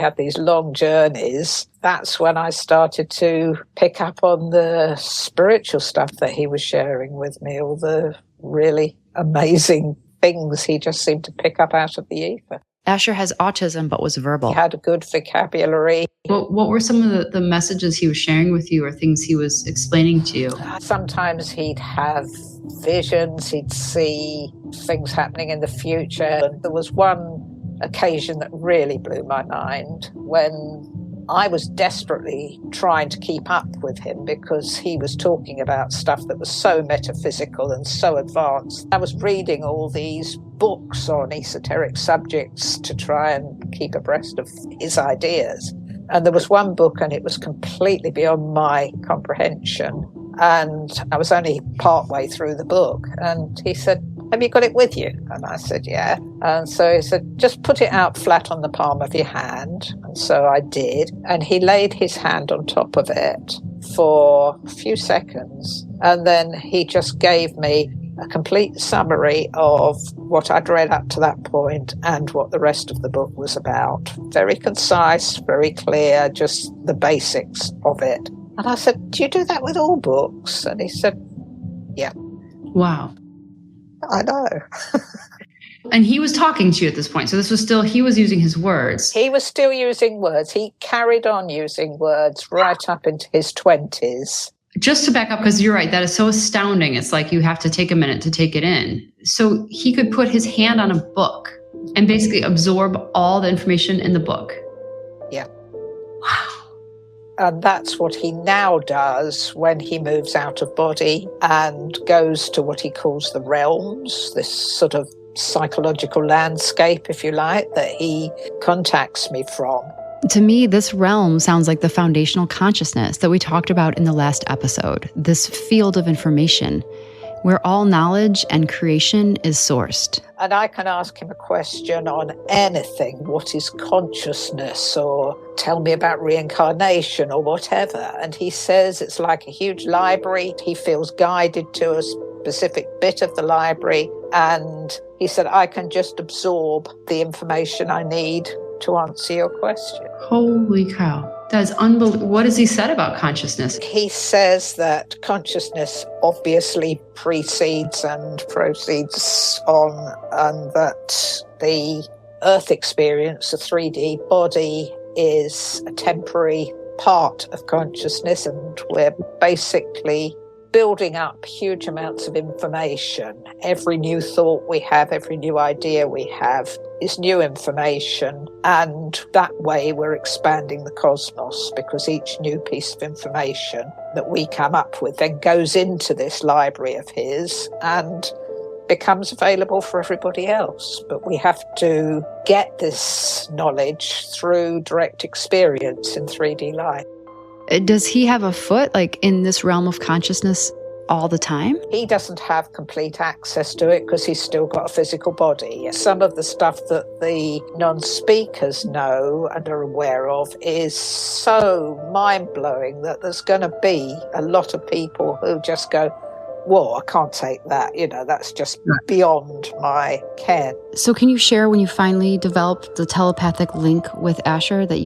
had these long journeys. That's when I started to pick up on the spiritual stuff that he was sharing with me, all the really amazing things he just seemed to pick up out of the ether. Asher has autism but was verbal. He had a good vocabulary. What were some of the messages he was sharing with you or things he was explaining to you? Sometimes he'd have visions, he'd see things happening in the future. And there was one occasion that really blew my mind when I was desperately trying to keep up with him because he was talking about stuff that was so metaphysical and so advanced. I was reading all these books on esoteric subjects to try and keep abreast of his ideas. And there was one book and it was completely beyond my comprehension. And I was only partway through the book. And he said, "Have you got it with you?" And I said, "Yeah." And so he said, "Just put it out flat on the palm of your hand." And so I did. And he laid his hand on top of it for a few seconds. And then he just gave me a complete summary of what I'd read up to that point and what the rest of the book was about. Very concise, very clear, just the basics of it. And I said, "Do you do that with all books?" And he said, "Yeah." Wow. I know. And he was talking to you at this point. So this was still, he was using his words. He was still using words. He carried on using words right up into his 20s. Just to back up, because you're right, that is so astounding. It's like you have to take a minute to take it in. So he could put his hand on a book and basically absorb all the information in the book. Yeah. Wow. And that's what he now does when he moves out of body and goes to what he calls the realms, this sort of psychological landscape, if you like, that he contacts me from. To me, this realm sounds like the foundational consciousness that we talked about in the last episode, this field of information where all knowledge and creation is sourced. And I can ask him a question on anything. What is consciousness? Or tell me about reincarnation or whatever. And he says it's like a huge library. He feels guided to a specific bit of the library. And he said, I can just absorb the information I need to answer your question. Holy cow. That is unbelievable. What has he said about consciousness? He says that consciousness obviously precedes and proceeds on, and that the Earth experience, the 3D body, is a temporary part of consciousness, and we're basically building up huge amounts of information. Every new thought we have, every new idea we have is new information. And that way we're expanding the cosmos, because each new piece of information that we come up with then goes into this library of his and becomes available for everybody else. But we have to get this knowledge through direct experience in 3D light. Does he have a foot, like, in this realm of consciousness all the time? He doesn't have complete access to it because he's still got a physical body. Some of the stuff that the non-speakers know and are aware of is so mind-blowing that there's going to be a lot of people who just go, whoa, I can't take that. You know, that's just beyond my ken. So can you share when you finally developed the telepathic link with Asher that